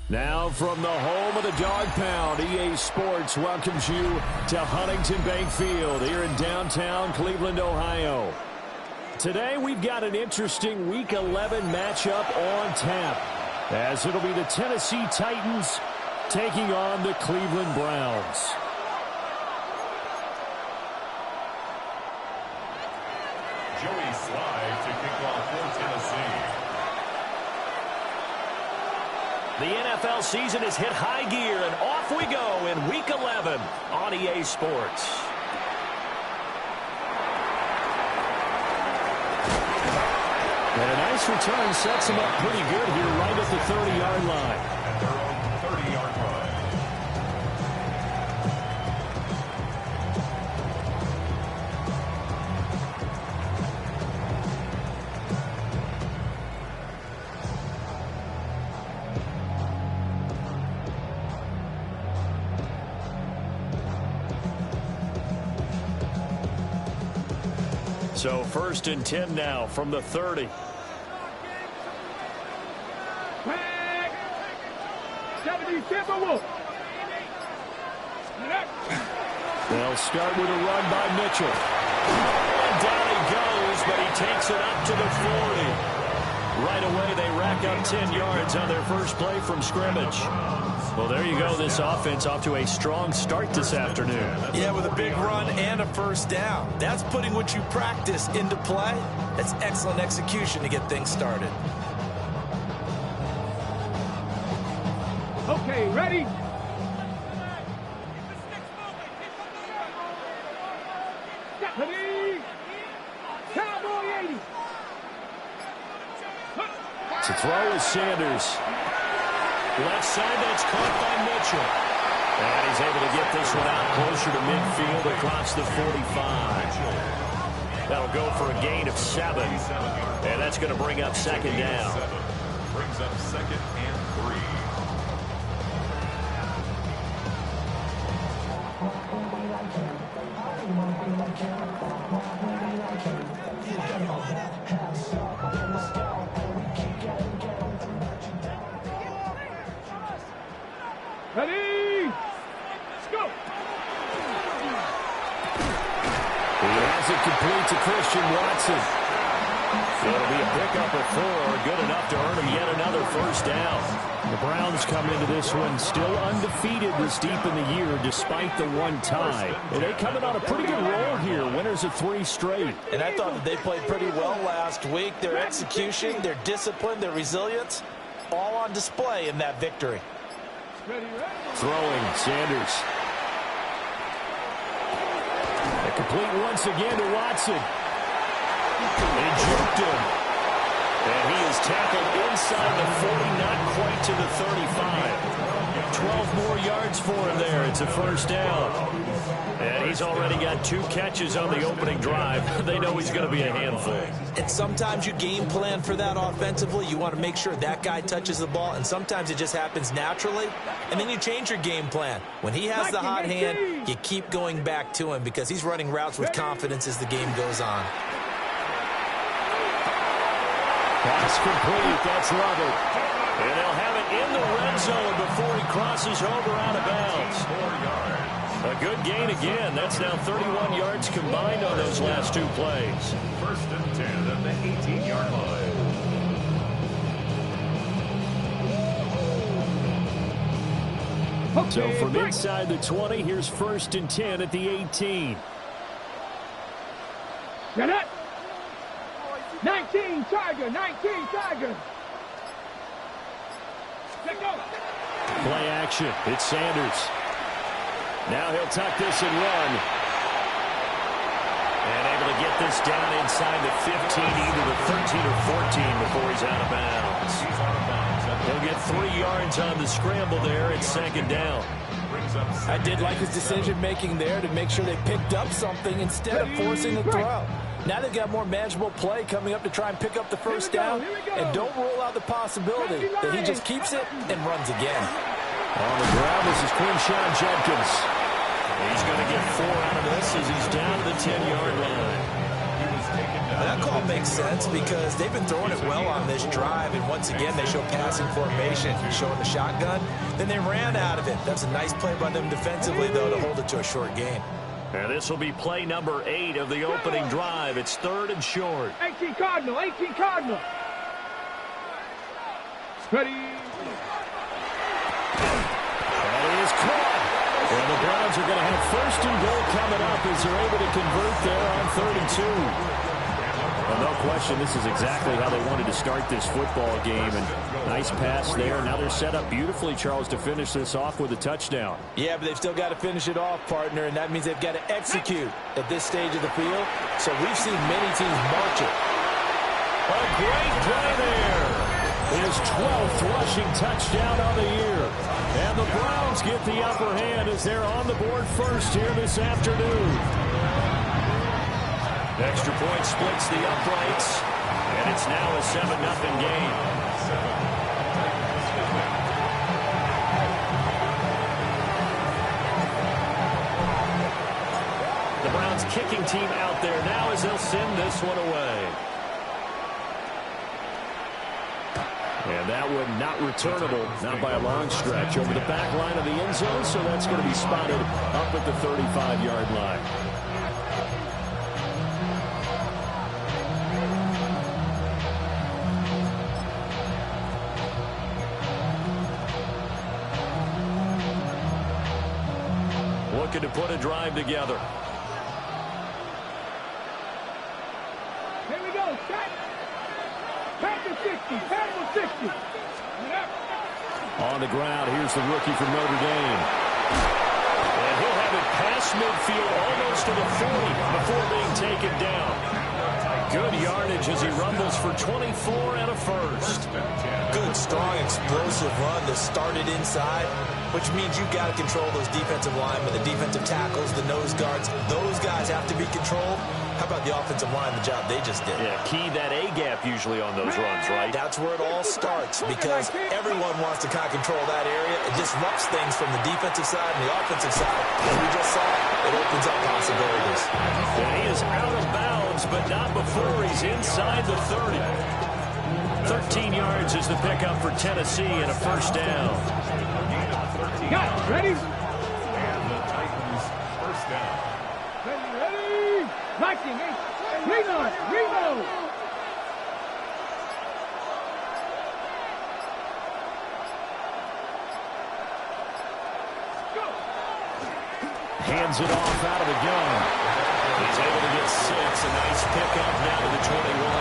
Now from the home of the Dog Pound, EA Sports welcomes you to Huntington Bank Field here in downtown Cleveland, Ohio. Today we've got an interesting Week 11 matchup on tap, as it'll be the Tennessee Titans taking on the Cleveland Browns. Joey Slide to kick off for Tennessee. The NFL season has hit high gear, and off we go in Week 11 on EA Sports. And a nice return sets him up pretty good here right at the 30-yard line. At their own 30-yard line. So 1st and 10 now from the 30. They'll start with a run by Mitchell. And down he goes, but he takes it up to the 40. Right away, they rack up 10 yards on their first play from scrimmage. Well, there you go. This offense off to a strong start this afternoon. Yeah, with a big run and a first down. That's putting what you practice into play. That's excellent execution to get things started. Okay, ready? Cowboy 80. To throw is Sanders. Left side, that's caught by Mitchell. And he's able to get this one out closer to midfield across the 45. That'll go for a gain of 7. And that's going to bring up 2nd down. Brings up 2nd and 3. Ready? Let's go. He has it complete to Christian Watson. It'll be a pickup of 4, good enough to earn him yet another first down. The Browns come into this one still undefeated this deep in the year despite the one tie. And they coming on a pretty good roll here, winners of 3 straight. And I thought that they played pretty well last week. Their execution, their discipline, their resilience, all on display in that victory. Throwing, Sanders. A complete once again to Watson. They juked him. And he is tackled inside the 40, not quite to the 35. 12 more yards for him there. It's a first down. And he's already got 2 catches on the opening drive. They know he's going to be a handful. And sometimes you game plan for that offensively. You want to make sure that guy touches the ball, and sometimes it just happens naturally. And then you change your game plan. When he has the hot hand, you keep going back to him because he's running routes with confidence as the game goes on. Pass complete. That's Lovett. And they'll have it in the red zone before he crosses over out of bounds. 4 yards. A good gain again. That's now 31 yards combined on those last 2 plays. 1st and 10 at the 18-yard line. So from inside the 20, here's 1st and 10 at the 18. Get it. 19 Tiger, 19 Tiger. Let go. Play action. It's Sanders. Now he'll tuck this and run. And able to get this down inside the 15, either the 13 or 14 before he's out of bounds. He's out of bounds. He'll get 3 yards on the scramble there. It's 2nd down. I did like his decision-making there to make sure they picked up something instead of forcing the throw. Now they've got more manageable play coming up to try and pick up the first down. And don't rule out the possibility that he just keeps it and runs again. On the ground, this is Quinshawn Judkins. He's going to get 4 out of this as he's down to the 10-yard line. He was taken down. That call makes sense because they've been throwing it well on this drive, and once again, they show passing formation, showing the shotgun. Then they ran out of it. That's a nice play by them defensively, though, to hold it to a short gain. And this will be play number 8 of the opening drive. It's 3rd and short. 18 Cardinal, 18 Cardinal. Ready. That is caught. And the Browns are going to have 1st and goal coming up as they're able to convert there on 3rd and 2. Well, no question, this is exactly how they wanted to start this football game. And nice pass there. Now they're set up beautifully, Charles, to finish this off with a touchdown. Yeah, but they've still got to finish it off, partner, and that means they've got to execute at this stage of the field. So we've seen many teams march it. A great play there. His 12th rushing touchdown on the year. And the Browns get the upper hand as they're on the board first here this afternoon. Extra point splits the uprights, and it's now a 7-0 game. The Browns kicking team out there now as they'll send this one away. And that one not returnable, not by a long stretch, over the back line of the end zone, so that's going to be spotted up at the 35-yard line. Looking to put a drive together. Here we go. Shot. Pack 60. Pack 60. On the ground, here's the rookie from Notre Dame. And he'll have it past midfield almost to the 40 before being taken down. Good yardage as he rumbles for 24 and a first. Good, strong, explosive run that started inside, which means you've got to control those defensive linemen, the defensive tackles, the nose guards. Those guys have to be controlled. How about the offensive line, the job they just did? Yeah, key that A-gap usually on those runs, right? That's where it all starts because everyone wants to kind of control that area. It disrupts things from the defensive side and the offensive side. As we just saw, it opens up possibilities. And he is out of bounds, but not before he's inside the 30. 13 yards is the pickup for Tennessee and a first down. Got it. Ready? And the Titans first down. Ready? Viking. Reload. Reload. Go. Hands it off out of the gun. He's able to get 6. A nice pickup down to the 21.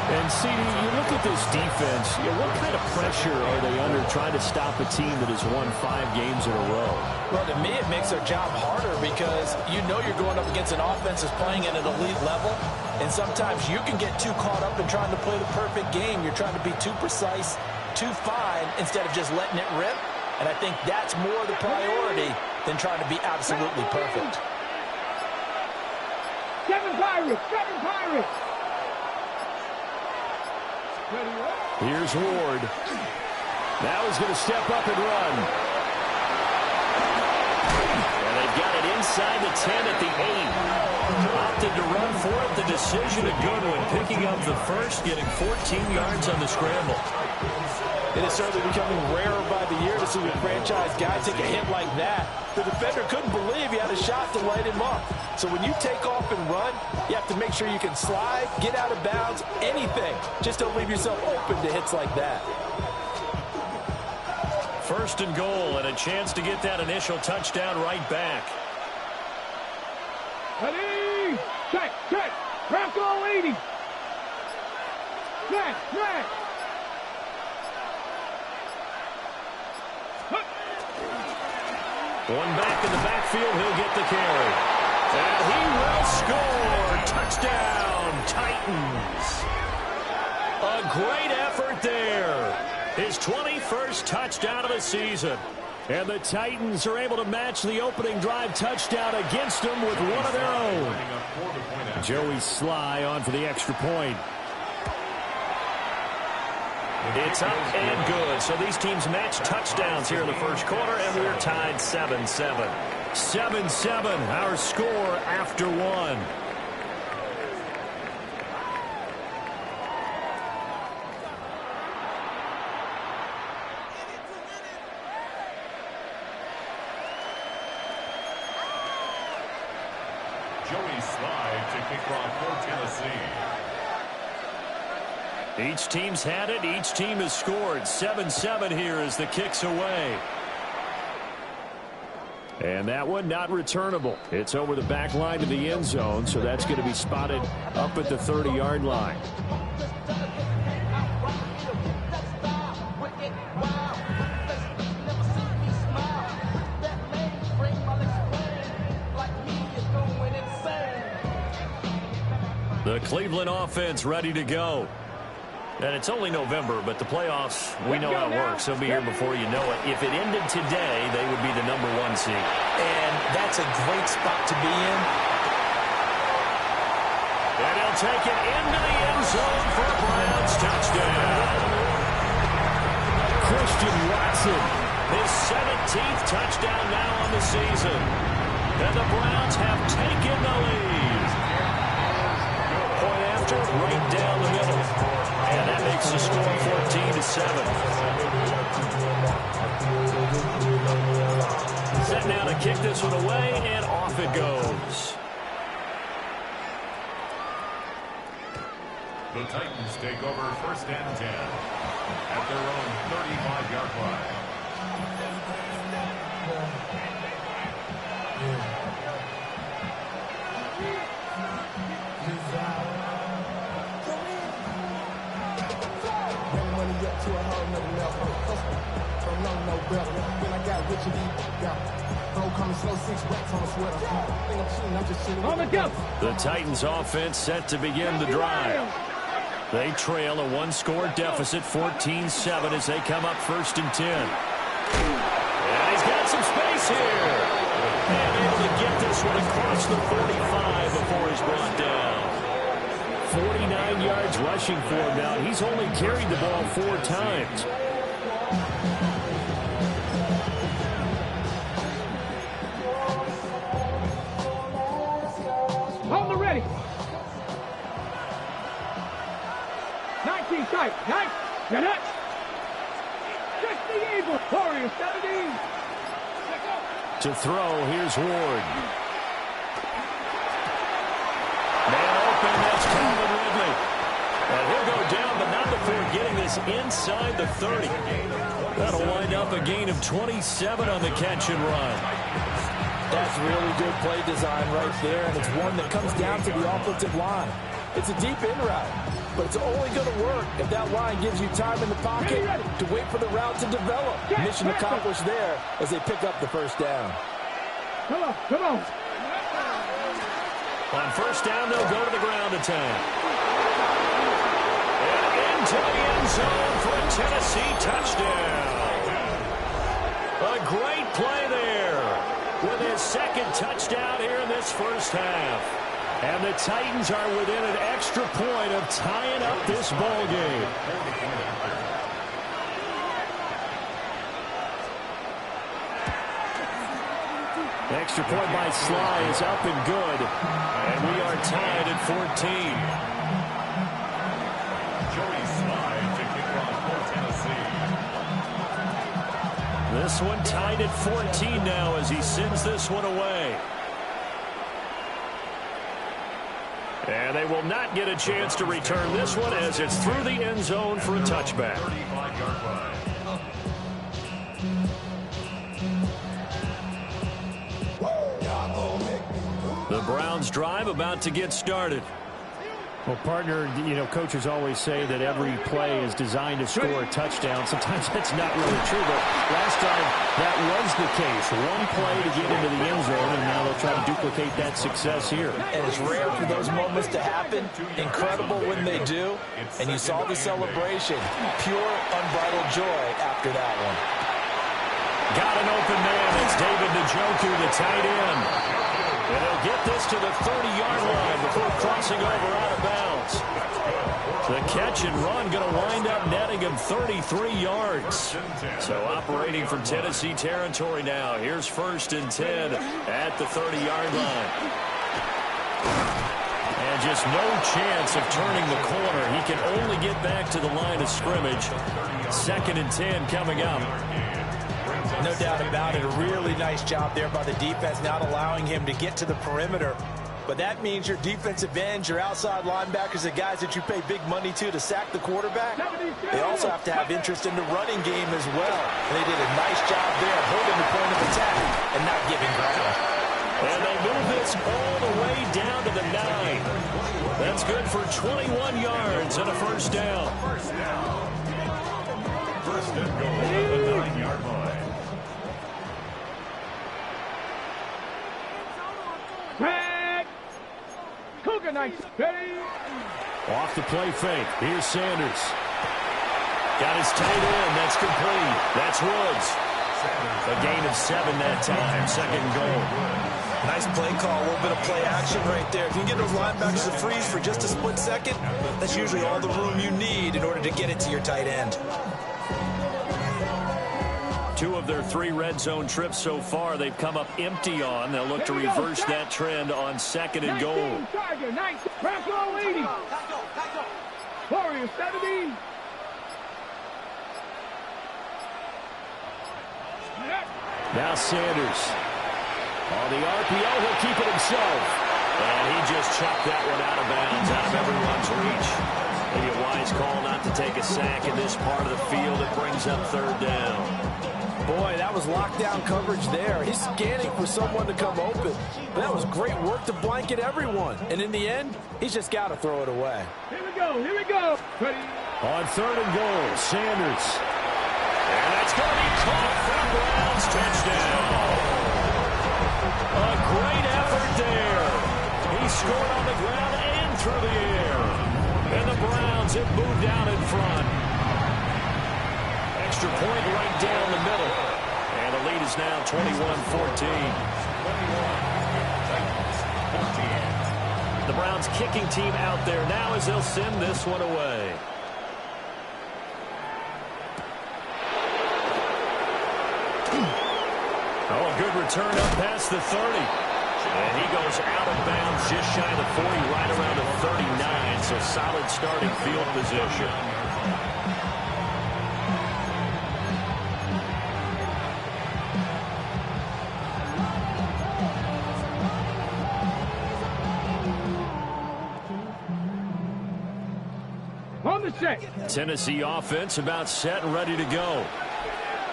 And, CD, you look at this defense, what kind of pressure are they under trying to stop a team that has won 5 games in a row? Well, to me, it makes their job harder because you know you're going up against an offense that's playing at an elite level, and sometimes you can get too caught up in trying to play the perfect game. You're trying to be too precise, too fine, instead of just letting it rip. And I think that's more the priority than trying to be absolutely perfect. 7 Pirates. 7 Pirates. Here's Ward. Now he's going to step up and run. And they've got it inside the 10 at the 8. Opted to run for it. The decision a good one. Picking up the first, getting 14 yards on the scramble. It is certainly becoming rarer by the year to see a franchise guy take a hit like that. The defender couldn't believe he had a shot to light him up. So when you take off and run, you have to make sure you can slide, get out of bounds, anything. Just don't leave yourself open to hits like that. First and goal, and a chance to get that initial touchdown right back. Ready? Check. Check. Bronco 80. Check. Check. One back in the backfield, he'll get the carry. And he will score. Touchdown, Titans. A great effort there. His 21st touchdown of the season. And the Titans are able to match the opening drive touchdown against them with one of their own. Joey Sly on for the extra point. It's up and good. So these teams match touchdowns here in the first quarter, and we're tied 7-7. 7-7, our score after one. slide to kick off for Tennessee. Each team's had it. Each team has scored. 7-7 here as the kick's away. And that one not returnable. It's over the back line to the end zone, so that's going to be spotted up at the 30-yard line. The Cleveland offense ready to go. And it's only November, but the playoffs, we know how it works. They'll be here before you know it. If it ended today, they would be the #1 seed. And that's a great spot to be in. And he'll take it into the end zone for a Browns touchdown. Christian Watson, his 17th touchdown now on the season. And the Browns have taken the lead. Point after, right down the middle. And that makes the score 14-7. Set now to kick this one away, and off it goes. The Titans take over 1st and 10 at their own 35-yard line. The Titans offense set to begin the drive. They trail a one-score deficit, 14-7, as they come up 1st and 10. And he's got some space here. And able to get this one across the 45 before he's brought down. 49 yards rushing for him now. He's only carried the ball 4 times. On the ready. 19 tight. 9. Get it. 60 Eagles. Warriors 17. To throw, here's Ward. Man open, that's Calvin Ridley. And he'll go down, but not before getting this inside the 30. That'll wind up a gain of 27 on the catch and run. That's really good play design right there, and it's one that comes down to the offensive line. It's a deep in route, but it's only going to work if that line gives you time in the pocket to wait for the route to develop. Mission accomplished there as they pick up the 1st down. Come on, come on. On 1st down, they'll go to the ground attack. And into the end zone for a Tennessee touchdown. A great play there with his 2nd touchdown here in this 1st half. And the Titans are within an extra point of tying up this ball game. Extra point by Sly is up and good. And we are tied at 14. Joey Sly to kick off for Tennessee. This one tied at 14 now as he sends this one away. And they will not get a chance to return this one as it's through the end zone for a touchback. 35-yard line. The Browns drive about to get started. Well, partner, you know, coaches always say that every play is designed to score a touchdown. Sometimes that's not really true, but last time that was the case. One play to get into the end zone, and now they'll try to duplicate that success here. And it's rare for those moments to happen. Incredible when they do. And you saw the celebration. Pure, unbridled joy after that one. Got an open man. It's David Njoku, the tight end. And he'll get this to the 30-yard line before crossing over out of bounds. The catch and run going to wind up netting him 33 yards. So operating from Tennessee territory now. Here's 1st and 10 at the 30-yard line. And just no chance of turning the corner. He can only get back to the line of scrimmage. 2nd and 10 coming up. No doubt about it. A really nice job there by the defense, not allowing him to get to the perimeter But that means your defensive ends, your outside linebackers, the guys that you pay big money to sack the quarterback, they also have to have interest in the running game as well. And they did a nice job there of holding the point of attack and not giving ground. And they move this all the way down to the 9. That's good for 21 yards and a first down. First and goal at the 9-yard line. Back. Cougar nice. Ready. Off the play fake. Here's Sanders. Got his tight end. That's complete. That's Woods. A gain of 7 that time. Second goal. Nice play call, a little bit of play action right there. If you can get those linebackers to freeze for just a split second, that's usually all the room you need in order to get it to your tight end. 2 of their 3 red zone trips so far they've come up empty on. They'll look to reverse that trend on second and goal. Tiger, nice. Bronco 80. Warrior 70. Now Sanders. On the RPO, he'll keep it himself. And he just chucked that one out of bounds, out of everyone's reach. Maybe a wise call not to take a sack in this part of the field. It brings up third down. Boy, that was lockdown coverage there. He's scanning for someone to come open. But that was great work to blanket everyone. And in the end, he's just got to throw it away. Here we go. Here we go. Ready. On third and goal, Sanders. And that's going to be caught for a Browns touchdown. A great effort there. He scored on the ground and through the air. And the Browns have moved out in front. Extra point right down the middle. And the lead is now 21-14. The Browns kicking team out there now as they'll send this one away. Oh, a good return up past the 30. And he goes out of bounds just shy of the 40, right around the 39. So solid starting field position. On the set. Tennessee offense about set and ready to go.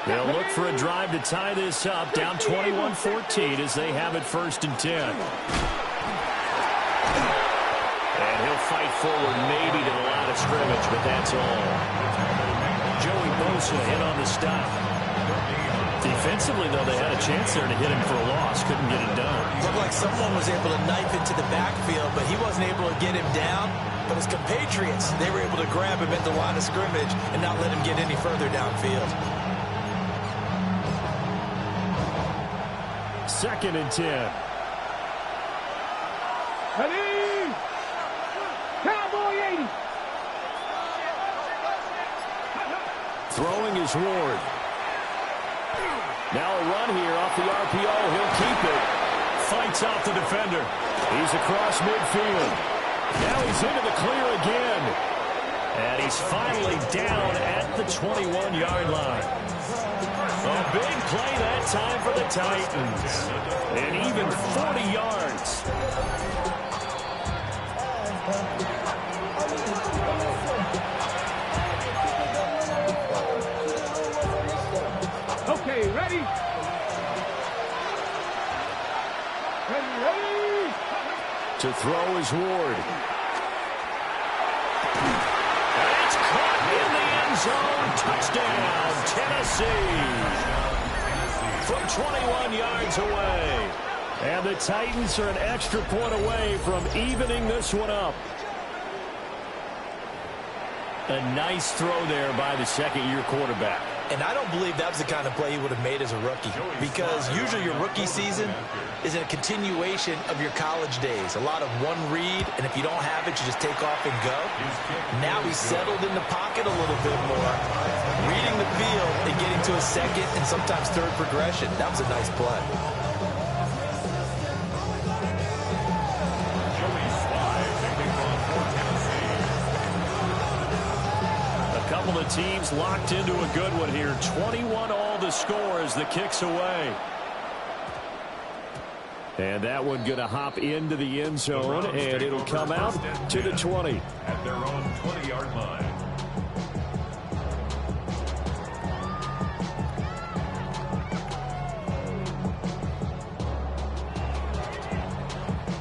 They'll look for a drive to tie this up, down 21-14 as they have it first and 10. And he'll fight forward maybe to the line of scrimmage, but that's all. Joey Bosa hit on the stop. Defensively, though, they had a chance there to hit him for a loss. Couldn't get it done. Looked like someone was able to knife into the backfield, but he wasn't able to get him down. But his compatriots, they were able to grab him at the line of scrimmage and not let him get any further downfield. Second and 10. Ready. Cowboy 80. Throwing is Ward. Now a run here off the RPO. He'll keep it. Fights off the defender. He's across midfield. Now he's into the clear again. And he's finally down at the 21-yard line. A big play that time for the Titans. And even 40 yards. Okay, ready? Ready. To throw is Ward. It's caught in the end zone. Touchdown, Tennessee. From 21 yards away. And the Titans are an extra point away from evening this one up. A nice throw there by the second-year quarterback. And I don't believe that was the kind of play he would have made as a rookie, because usually your rookie season is a continuation of your college days. A lot of one read, and if you don't have it, you just take off and go. Now he's settled in the pocket a little bit more, reading the field and getting to a second and sometimes third progression. That was a nice play. Couple of teams locked into a good one here. 21 all the score as the kick's away. And that one going to hop into the end zone, and it'll come out to the 20. At their own 20-yard line.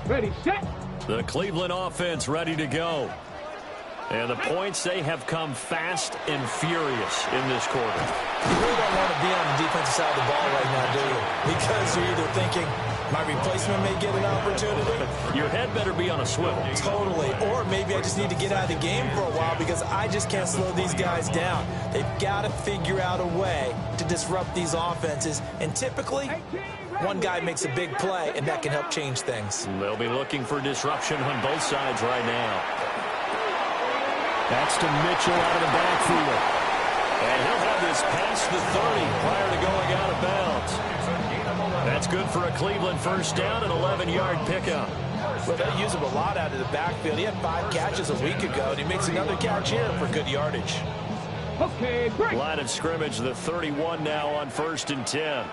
Ready, set. The Cleveland offense ready to go. And the points, they have come fast and furious in this quarter. You really don't want to be on the defensive side of the ball right now, do you? Because you're either thinking, my replacement may get an opportunity. Your head better be on a swivel. Totally. Or maybe I just need to get out of the game for a while because I just can't slow these guys down. They've got to figure out a way to disrupt these offenses. And typically, one guy makes a big play, and that can help change things. They'll be looking for disruption on both sides right now. That's to Mitchell out of the backfield. And he'll have this past the 30 prior to going out of bounds. That's good for a Cleveland first down, an 11-yard pickup. Well, they use him a lot out of the backfield. He had 5 catches a week ago, and he makes another catch here for good yardage. Okay, break. Line of scrimmage, the 31 now on 1st and 10.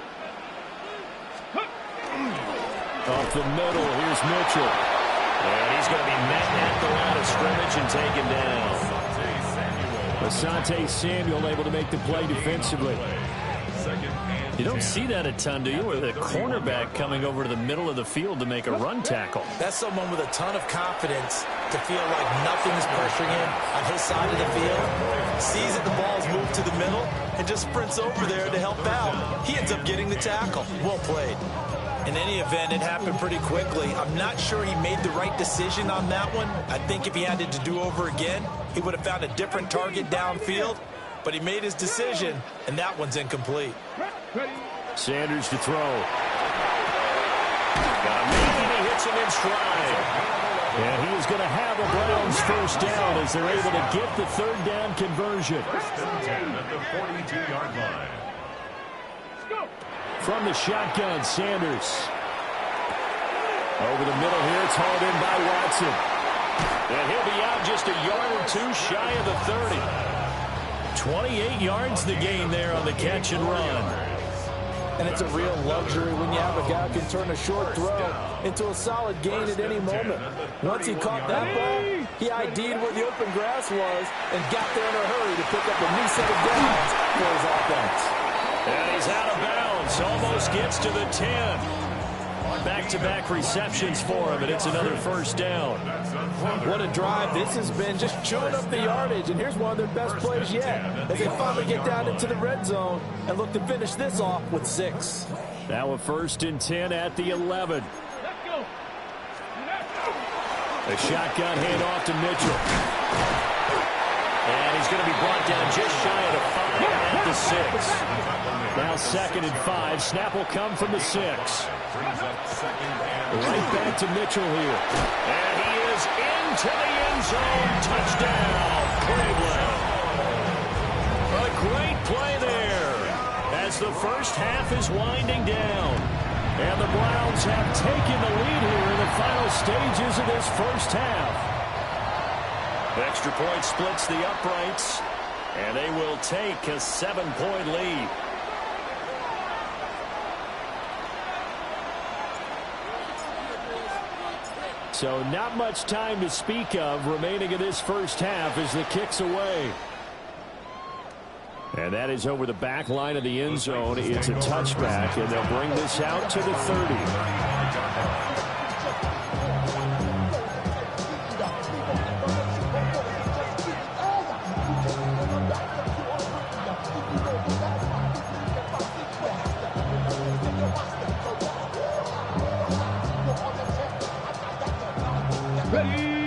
Off the middle, here's Mitchell. And he's going to be met at the line of scrimmage and taken down. Asante Samuel able to make the play defensively. You don't see that a ton, do you? With a cornerback coming over to the middle of the field to make a run tackle. That's someone with a ton of confidence to feel like nothing is pressuring him on his side of the field. Sees that the ball's moved to the middle and just sprints over there to help out. He ends up getting the tackle. Well played. In any event, it happened pretty quickly. I'm not sure he made the right decision on that one. I think if he had it to do over again, he would have found a different target downfield. But he made his decision, and that one's incomplete. Sanders to throw. Got a man, he hits him in stride. And he is going to have a Browns first down as they're able to get the 3rd down conversion. 1st and 10 at the 42-yard line. From the shotgun, Sanders. Over the middle here, it's hauled in by Watson. And he'll be out just a yard or two shy of the 30. 28 yards the gain there on the catch and run. And it's a real luxury when you have a guy who can turn a short throw into a solid gain at any moment. Once he caught that ball, he ID'd where the open grass was and got there in a hurry to pick up a new set of downs for his offense. And he's out of bounds. Almost gets to the 10. Back-to-back receptions for him, and it's another first down. What a drive this has been, just chewing up the yardage, and here's one of their best plays yet as they finally get down into the red zone and look to finish this off with 6. Now a 1st and 10 at the 11. A shotgun handoff to Mitchell. And he's going to be brought down just shy of the 5 at the 6. Now 2nd and 5. Snap will come from the 6. Right back to Mitchell here. And he is into the end zone. Touchdown, Cleveland. A great play there as the first half is winding down. And the Browns have taken the lead here in the final stages of this first half. Extra point splits the uprights, and they will take a 7-point lead. So not much time to speak of remaining in this first half as the kick's away. And that is over the back line of the end zone. It's a touchback, and they'll bring this out to the 30.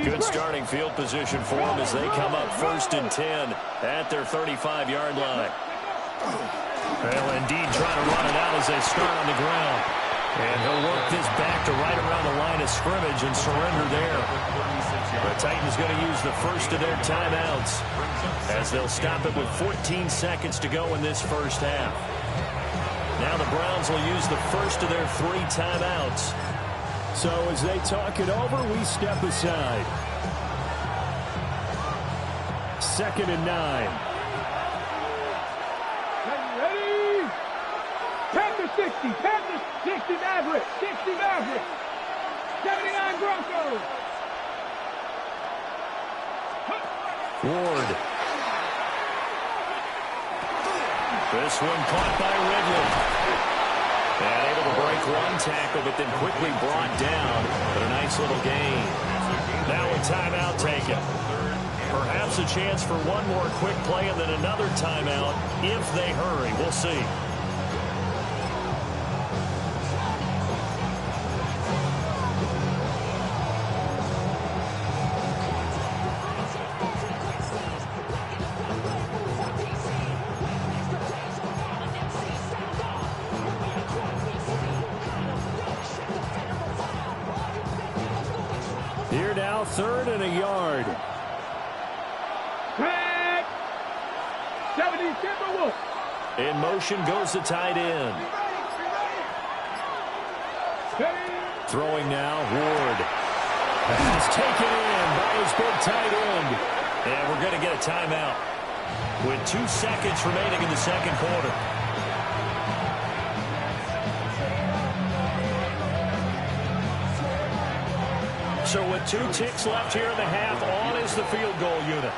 Good starting field position for them as they come up 1st and 10 at their 35-yard line. Well, indeed, trying to run it out as they start on the ground. And he'll work this back to right around the line of scrimmage and surrender there. The Titans going to use the first of their timeouts as they'll stop it with 14 seconds to go in this first half. Now the Browns will use the first of their 3 timeouts. So as they talk it over, we step aside. 2nd and 9. Ready? Packers 60. Panthers 60 Mavericks. 60 Mavericks. 79 Broncos. Ward. This one caught by Ridley. And able to break one tackle, but then quickly brought down. But a nice little gain. Now a timeout taken. Perhaps a chance for one more quick play and then another timeout if they hurry. We'll see. Here now, 3rd and a yard. Tag. 70 Timberwolves. In motion goes the tight end. Throwing now, Ward. Pass taken in by his big tight end. And we're going to get a timeout with 2 seconds remaining in the second quarter. So with 2 ticks left here in the half, on is the field goal unit.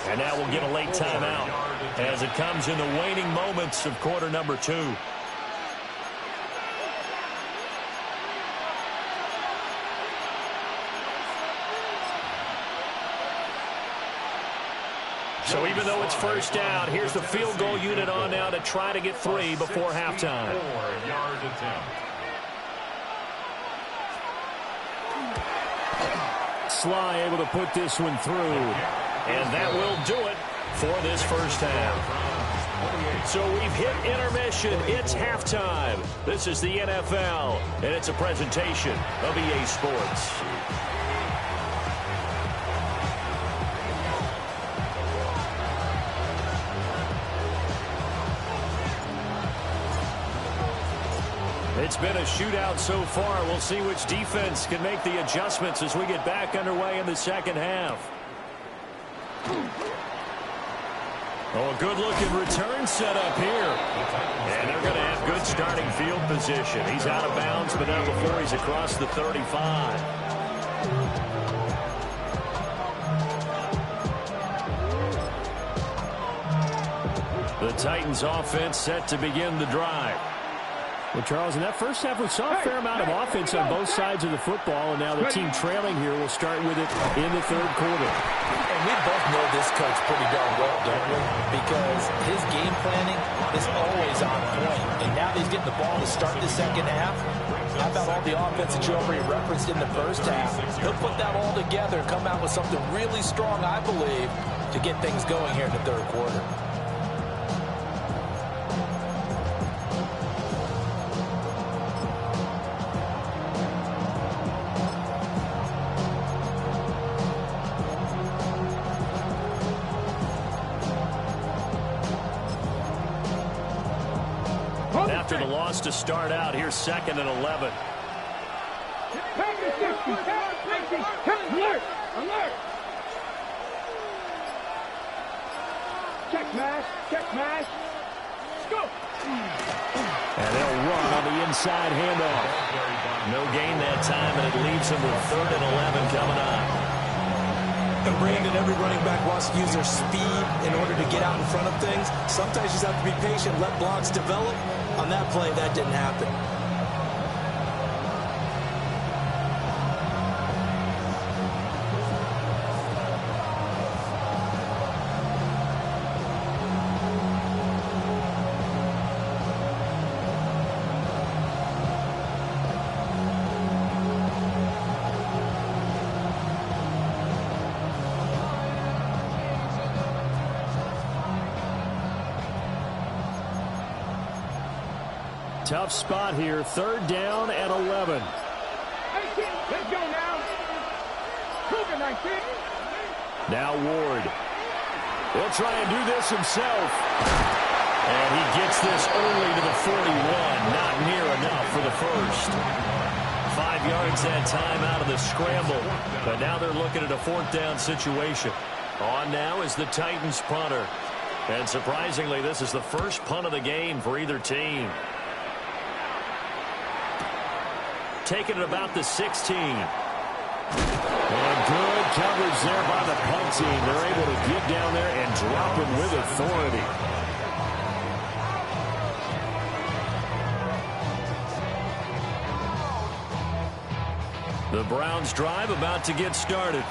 And now we'll get a late timeout as it comes in the waning moments of quarter number 2. So even though it's first down, here's the field goal unit on now to try to get 3 before halftime. 4-yard attempt. Sly able to put this one through. And that will do it for this first half. So we've hit intermission. It's halftime. This is the NFL, and it's a presentation of EA Sports. It's been a shootout so far. We'll see which defense can make the adjustments as we get back underway in the second half. Oh, a good-looking return set up here. And they're going to have good starting field position. He's out of bounds, but not before he's across the 35. The Titans offense set to begin the drive. Well, Charles, in that first half, we saw a fair amount of offense on both sides of the football, and now the team trailing here will start with it in the third quarter. And we both know this coach pretty darn well, don't we? Because his game planning is always on point. And now that he's getting the ball to start the second half, how about all the offense that you already referenced in the first half? He'll put that all together and come out with something really strong, I believe, to get things going here in the third quarter. After the loss to start out, here's 2nd and 11. Alert! Alert! Check mash! Check mash! Go! And they'll run on the inside handoff. No gain that time, and it leaves them with 3rd and 11 coming up. And Brandon, every running back wants to use their speed in order to get out in front of things. Sometimes you just have to be patient, let blocks develop. On that play, that didn't happen. Tough spot here. 3rd down and 11. 18. Let's go now. Cougar 19. Now Ward. He'll try and do this himself. And he gets this early to the 41. Not near enough for the first. 5 yards that time out of the scramble. But now they're looking at a 4th down situation. On now is the Titans punter. And surprisingly, this is the first punt of the game for either team. take it at about the 16. And good coverage there by the punt team. They're able to get down there and drop him with authority. The Browns drive about to get started.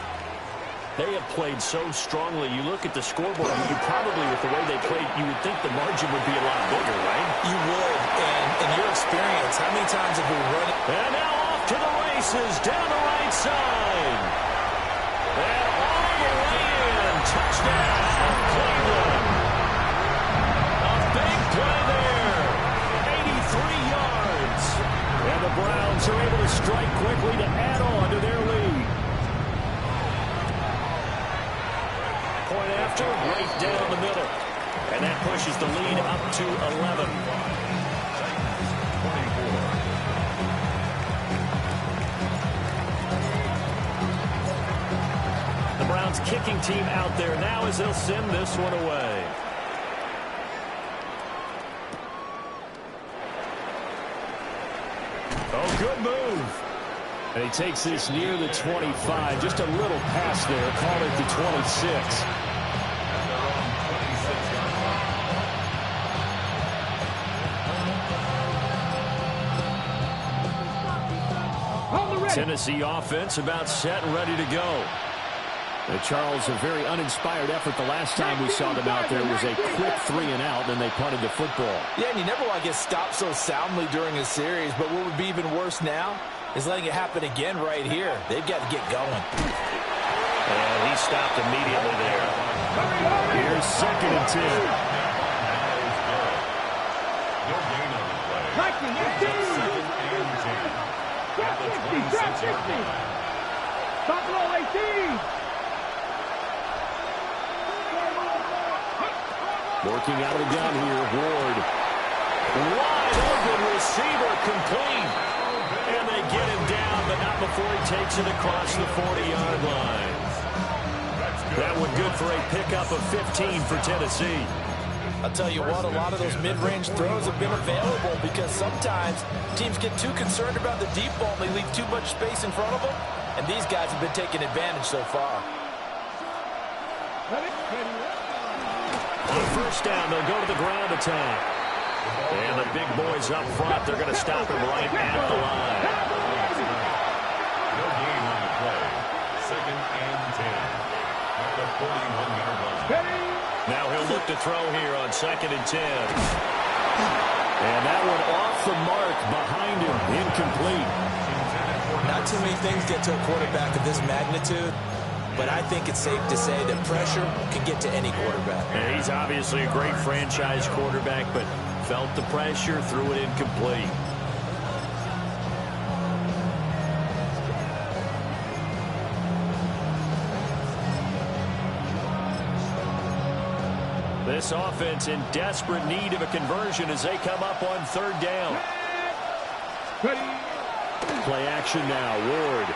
They have played so strongly. You look at the scoreboard, you probably, with the way they played, you would think the margin would be a lot bigger, right? You would, and in your experience, how many times have we run it? And now off to the races, down the right side. And all the way in. Touchdown, Cleveland. A big play there. 83 yards. And the Browns are able to strike quickly to add on to their lead. Point after, right down the middle. And that pushes the lead up to 11. 24. The Browns kicking team out there now as they'll send this one away. Oh, good move. And he takes this near the 25. Just a little pass there. Call it the 26. Tennessee offense about set and ready to go. Charles, a very uninspired effort. The last time we saw them out there was a quick 3-and-out, then they punted the football. Yeah, and you never want to get stopped so soundly during a series, but what would be even worse now is letting it happen again right here. They've got to get going. And he stopped immediately there. Here's 2nd and 10. Stop low, 18. Working out of the gun here, Ward. Wide open receiver complete. And they get him down, but not before he takes it across the 40-yard line. That one good for a pickup of 15 for Tennessee. I'll tell you what, a lot of those mid-range throws have been available because sometimes teams get too concerned about the deep ball and they leave too much space in front of them, and these guys have been taking advantage so far. On first down, they'll go to the ground attack. And the big boys up front, they're going to stop him right at the line. No gain on the play. 2nd and 10. At the 41-yard line. Now he'll look to throw here on 2nd and 10. And that one off the mark behind him, incomplete. Not too many things get to a quarterback of this magnitude, but I think it's safe to say that pressure can get to any quarterback. And he's obviously a great franchise quarterback, but felt the pressure, threw it incomplete. This offense in desperate need of a conversion as they come up on 3rd down. Play action now, Ward.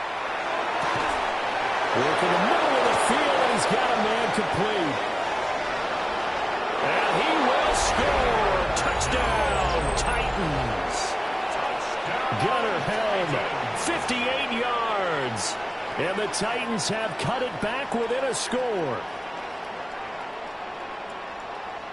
Work in the middle of the field, and he's got a man complete. And he will score. Touchdown, Titans. Gunner Helm, 58 yards. and the Titans have cut it back within a score.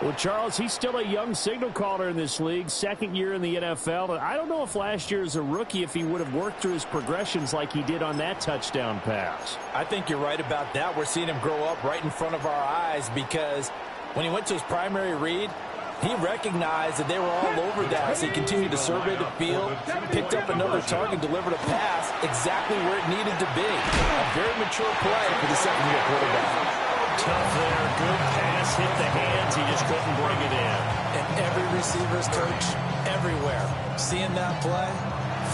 Well, Charles, he's still a young signal caller in this league, 2nd year in the NFL. And I don't know if last year as a rookie, if he would have worked through his progressions like he did on that touchdown pass. I think you're right about that. We're seeing him grow up right in front of our eyes because when he went to his primary read, he recognized that they were all over that. So he continued to survey the field, picked up another target, delivered a pass exactly where it needed to be. A very mature play for the second-year quarterback. Tough there, good pass, hit the hands, he just couldn't bring it in. And every receiver's coach, everywhere, seeing that play,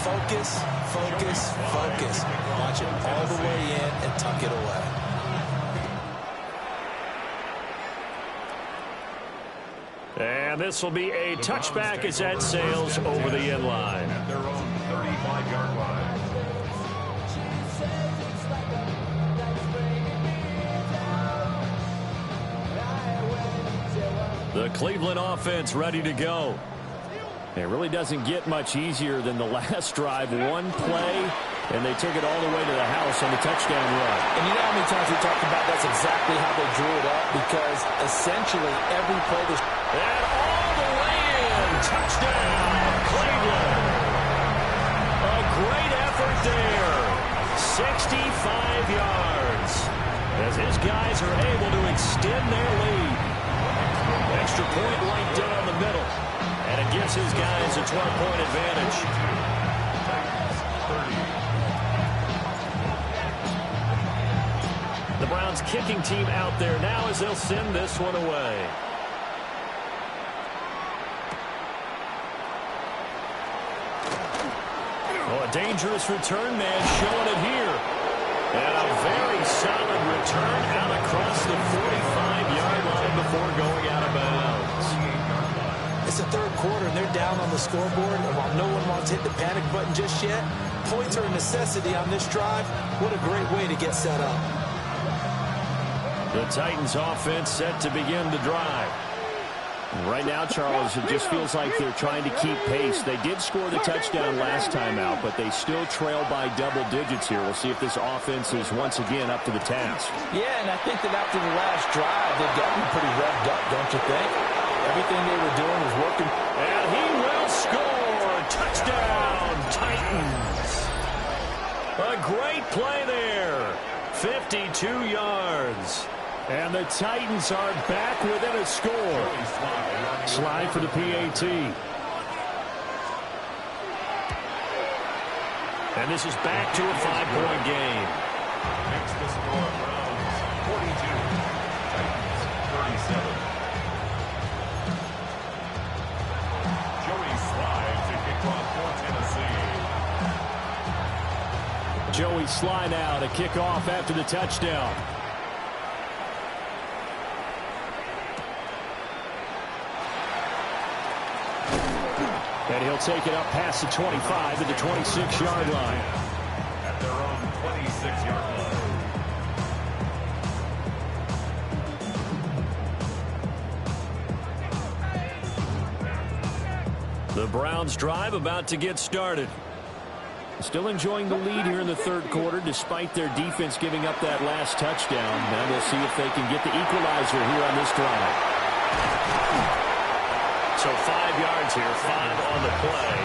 focus, focus, focus. Watch it all the way in and tuck it away. And this will be a touchback as that sails over the end line. At their own 35-yard line. The Cleveland offense ready to go. It really doesn't get much easier than the last drive. One play, and they took it all the way to the house on the touchdown run. And you know how many times we talked about that's exactly how they drew it up, because essentially every play was... And all the way in. Touchdown, Cleveland. A great effort there. 65 yards. As his guys are able to extend their lead. Extra point right down the middle. And it gives his guys a 12-point advantage. The Browns kicking team out there now as they'll send this one away. Oh, a dangerous return man showing it here. And a very solid return out across the 45-yard line before going out of bounds. It's the third quarter, and they're down on the scoreboard. And while no one wants to hit the panic button just yet, points are a necessity on this drive. What a great way to get set up. The Titans offense set to begin the drive. Right now, Charles, it just feels like they're trying to keep pace. They did score the touchdown last time out, but they still trail by double digits here. We'll see if this offense is once again up to the task. Yeah, and I think that after the last drive, they've gotten pretty revved up, don't you think? Everything they were doing was working. And he will score. Touchdown, Titans. A great play there. 52 yards. And the Titans are back within a score. Slide for the PAT. And this is back to a 5-point game. Makes the score Browns 42, Titans 37. Joey Slide to kick off for Tennessee. Joey Slide now to kick off after the touchdown. And he'll take it up past the 25 to the 26-yard line. At their own 26-yard line. The Browns drive about to get started. Still enjoying the lead here in the third quarter, despite their defense giving up that last touchdown. Now we'll see if they can get the equalizer here on this drive. So 5 yards here, 5 on the play,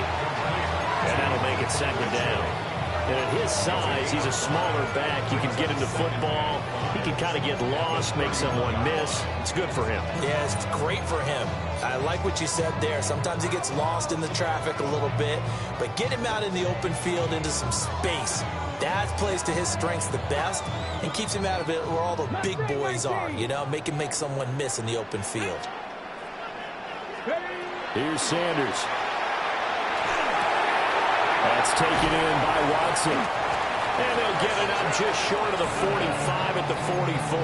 and that'll make it second down. And at his size, he's a smaller back. You can get into football. He can kind of get lost, make someone miss. It's good for him. Yeah, it's great for him. I like what you said there. Sometimes he gets lost in the traffic a little bit, but get him out in the open field into some space. That plays to his strengths the best and keeps him out of it where all the big boys are, you know, make him make someone miss in the open field. Here's Sanders. That's taken in by Watson. And they'll get it up just short of the 45 at the 44.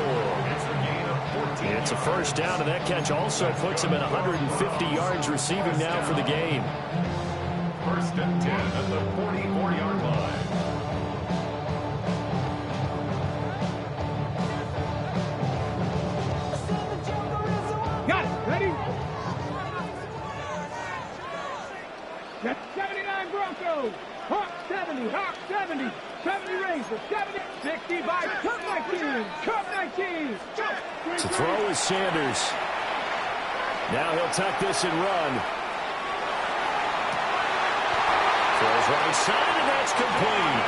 It's a first down, and that catch also puts him at 150 yards receiving now for the game. First and 10 at the 44-yard line. Got it. Ready? That's 79 Broncos. Hawk 70. Hawk 70. 70 Razors. 70. 65. Cup 19. Cup 19. To throw is Sanders. Now he'll tuck this and run. Throws right side, and that's complete.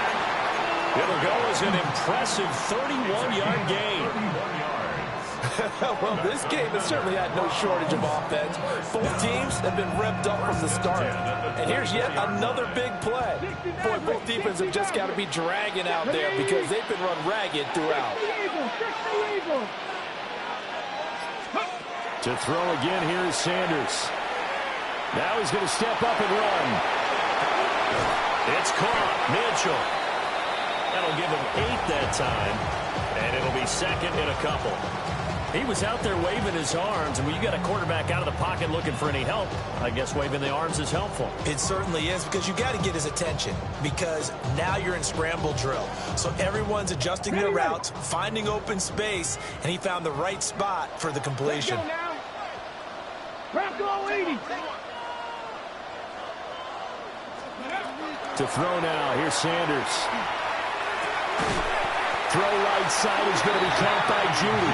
It'll go as an impressive 31-yard gain. Well, this game has certainly had no shortage of offense. Both teams have been revved up from the start. And here's yet another big play. Boy, both defenses have just got to be dragging out there because they've been run ragged throughout. To throw again, here is Sanders. Now he's going to step up and run. It's caught. Mitchell. That'll give him 8 that time. And it'll be second in a couple. He was out there waving his arms, and when you got a quarterback out of the pocket looking for any help, I guess waving the arms is helpful. It certainly is, because you got to get his attention, because now you're in scramble drill. So everyone's adjusting their routes, finding open space, and he found the right spot for the completion. Bronco 80. To throw now. Here's Sanders. Throw right side is going to be caught by Judy.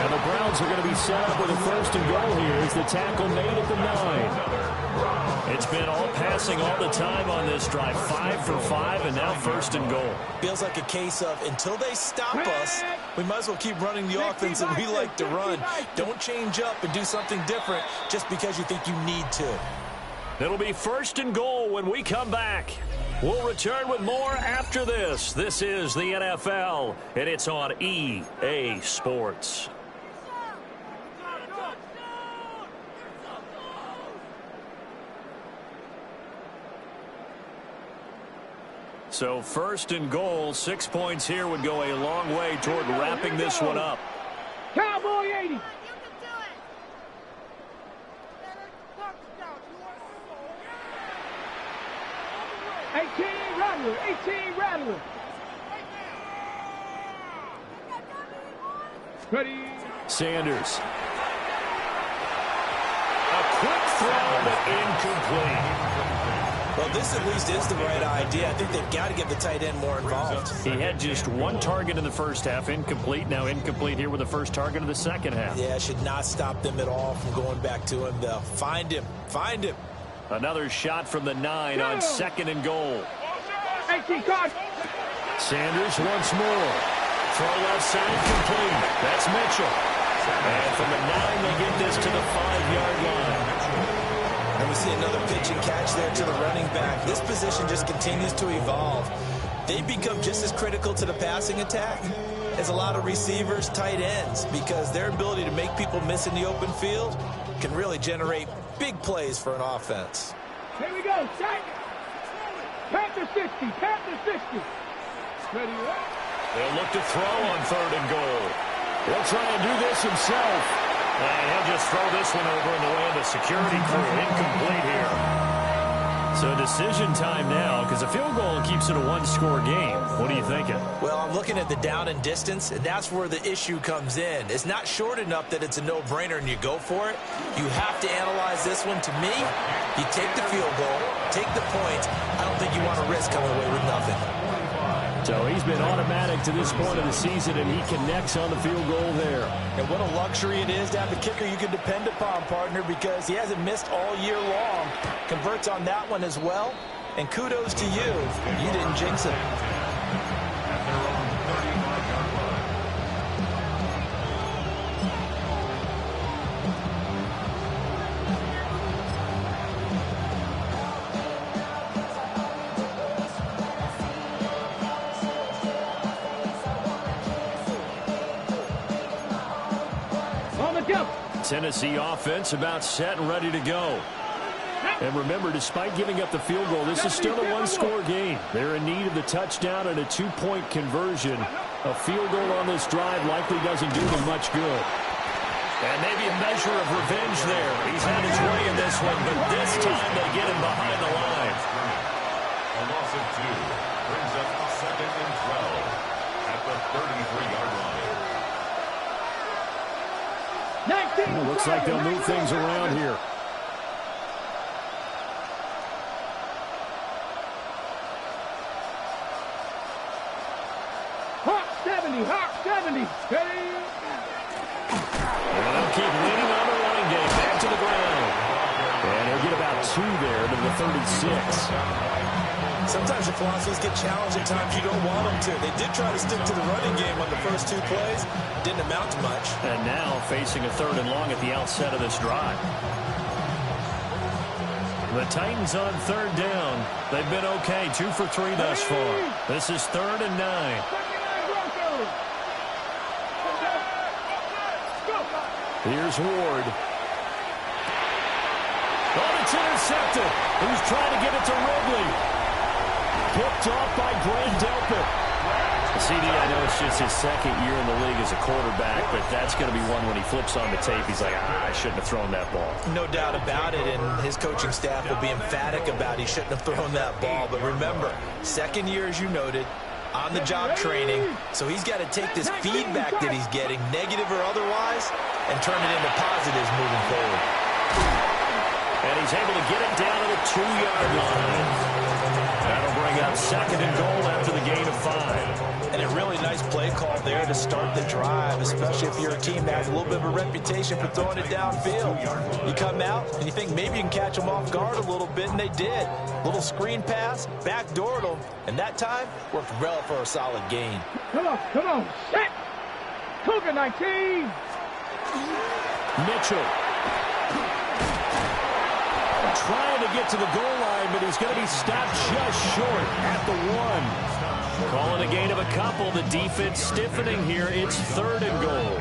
And the Browns are going to be set up with a first and goal here as the tackle made at the 9. It's been all passing all the time on this drive. 5 for 5, and now first and goal. Feels like a case of until they stop us, we might as well keep running the offense that we like to run. Don't change up and do something different just because you think you need to. It'll be first and goal when we come back. We'll return with more after this. This is the NFL, and it's on EA Sports. So first and goal, 6 points here would go a long way toward wrapping this one up. Cowboy 80. Rattler, 18 Rattler. Ready. Sanders. A quick throw, but incomplete. Well, this at least is the right idea. I think they've got to get the tight end more involved. He had just one target in the first half, incomplete. Now incomplete here with the first target of the second half. Yeah, should not stop them at all from going back to him. They'll find him. Find him. Another shot from the 9 on second and goal. 18 caught. Sanders once more. Throw left side complete. That's Mitchell. And from the 9, they get this to the 5-yard line. And we see another pitch and catch there to the running back. This position just continues to evolve. They become just as critical to the passing attack as a lot of receivers, tight ends, because their ability to make people miss in the open field can really generate big plays for an offense. Here we go. Check. Panther 60. Panther 60. Ready. They'll look to throw on third and goal. He'll try and do this himself. And he'll just throw this one over in the way of the security crew. Incomplete here. So decision time now, because a field goal keeps it a one-score game. What are you thinking? Well, I'm looking at the down and distance, and that's where the issue comes in. It's not short enough that it's a no-brainer and you go for it. You have to analyze this one. To me, you take the field goal, take the points. I don't think you want to risk coming away with nothing. So he's been automatic to this point of the season, and he connects on the field goal there. And what a luxury it is to have a kicker you can depend upon, partner, because he hasn't missed all year long. Converts on that one as well. And kudos to you. You didn't jinx it. Tennessee offense about set and ready to go. And remember, despite giving up the field goal, this is still a one-score game. They're in need of the touchdown and a two-point conversion. A field goal on this drive likely doesn't do them much good. And maybe a measure of revenge there. He's had his way in this one, but this time they get him behind the line. A loss of 2 brings up 2nd and 12 at the 33-yard line. It looks like they'll move things around here. Hawk 70, Hawk 70. Ready. And they'll keep leaning on the running game. Back to the ground. And he'll get about 2 there to the 36. Sometimes your philosophies get challenged at times you don't want them to. They did try to stick to the running game on the first 2 plays. Didn't amount to much. And now facing a 3rd and long at the outset of this drive. The Titans on 3rd down. They've been okay. 2 for 3 thus far. This is 3rd and 9. Here's Ward. Oh, it's intercepted. He's trying to get it to Ridley. Picked off by Grant Delpit. CD, I know it's just his 2nd year in the league as a quarterback, but that's going to be one when he flips on the tape. He's like, I shouldn't have thrown that ball. No doubt about it, and his coaching staff will be emphatic about he shouldn't have thrown that ball. But remember, 2nd year, as you noted, on-the-job training, so he's got to take this feedback that he's getting, negative or otherwise, and turn it into positives moving forward. And he he's able to get it down to the 2-yard line. That'll bring up 2nd and goal after the gain of 5. And a really nice play call there to start the drive, especially if you're a team that has a little bit of a reputation for throwing it downfield. You come out and you think maybe you can catch them off guard a little bit, and they did. Little screen pass, backdoored them, and that time worked well for a solid gain. Come on, set! Cougar 19! Mitchell trying to get to the goal line, but he's going to be stopped just short at the 1. Calling a gain of a couple. The defense stiffening here. It's 3rd and goal.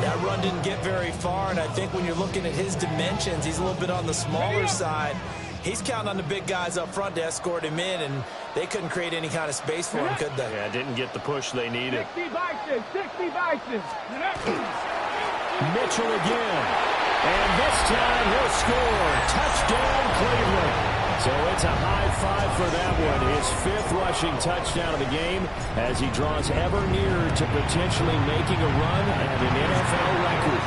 That run didn't get very far, and I think when you're looking at his dimensions, he's a little bit on the smaller side. He's counting on the big guys up front to escort him in, and they couldn't create any kind of space for him, could they? Yeah, didn't get the push they needed. 60 Bison! Mitchell again. And this time he'll score. Touchdown, Cleveland. So it's a high 5 for that one. His 5th rushing touchdown of the game as he draws ever nearer to potentially making a run at an NFL record.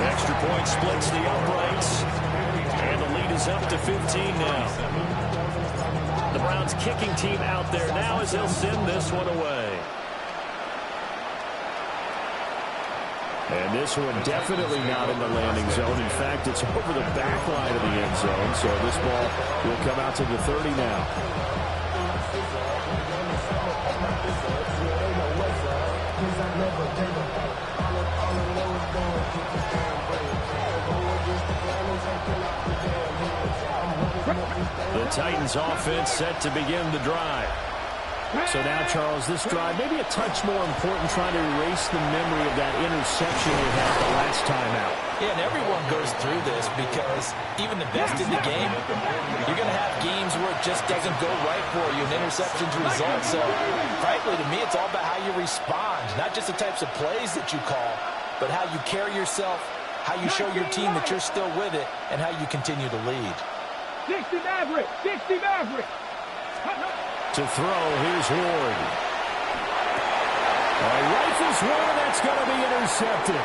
Extra point splits the uprights. And the lead is up to 15 now. The Browns kicking team out there now as they'll send this one away. And this one definitely not in the landing zone. In fact, it's over the back line of the end zone. So this ball will come out to the 30 now. The Titans offense set to begin the drive. So now, Charles, this drive maybe a touch more important, trying to erase the memory of that interception you had the last time out. Yeah, and everyone goes through this because even the best in the game, you're going to have games where it just doesn't go right for you, and interceptions result. So, frankly, to me, it's all about how you respond, not just the types of plays that you call, but how you carry yourself, how you show your team that you're still with it, and how you continue to lead. 60 Maverick! To throw, here's Ward. Rifles one, that's going to be intercepted.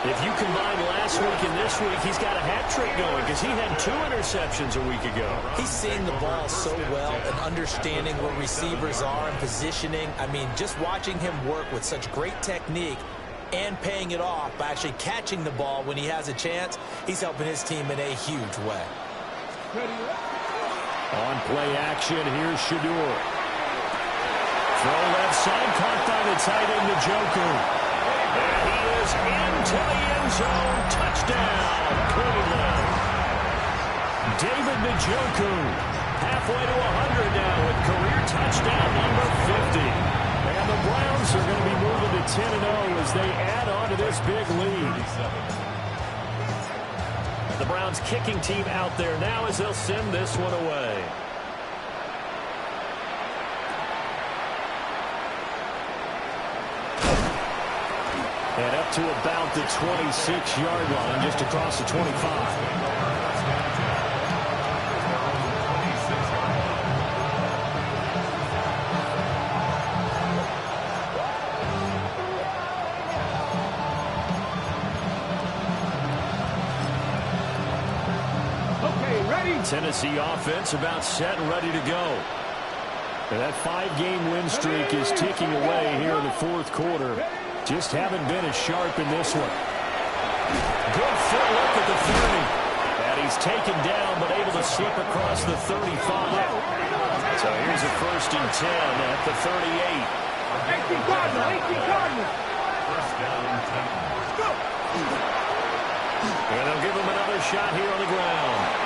If you combine last week and this week, he's got a hat trick going because he had 2 interceptions a week ago. He's seeing the ball so well and understanding where receivers are and positioning. I mean, just watching him work with such great technique and paying it off by actually catching the ball when he has a chance, he's helping his team in a huge way. On play action, here's Shador. Throw left side, caught by the tight end, Njoku. And he is into the end zone. Touchdown, Cleveland. David Njoku, halfway to 100 now with career touchdown number 50. And the Browns are going to be moving to 10-0 as they add on to this big lead. The Browns kicking team out there now as they'll send this one away. And up to about the 26-yard line, just across the 25. Tennessee offense about set and ready to go. And that 5-game win streak is ticking away here in the 4th quarter. Just haven't been as sharp in this one. Good full look at the 30. And he's taken down but able to slip across the 35. So here's a 1st and 10 at the 38. 18 Cardinals. First down, Titans. Go! And they'll give him another shot here on the ground.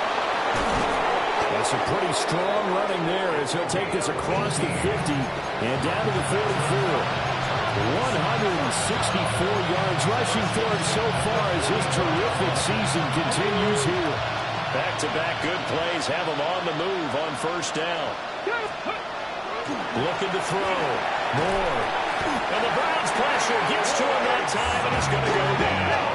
That's a pretty strong running there as he'll take this across the 50 and down to the 44. 164 yards rushing for him so far as his terrific season continues here. Back-to-back good plays have him on the move on 1st down. Looking to throw. Moore. And the Browns pressure gets to him that time, and he's going to go down.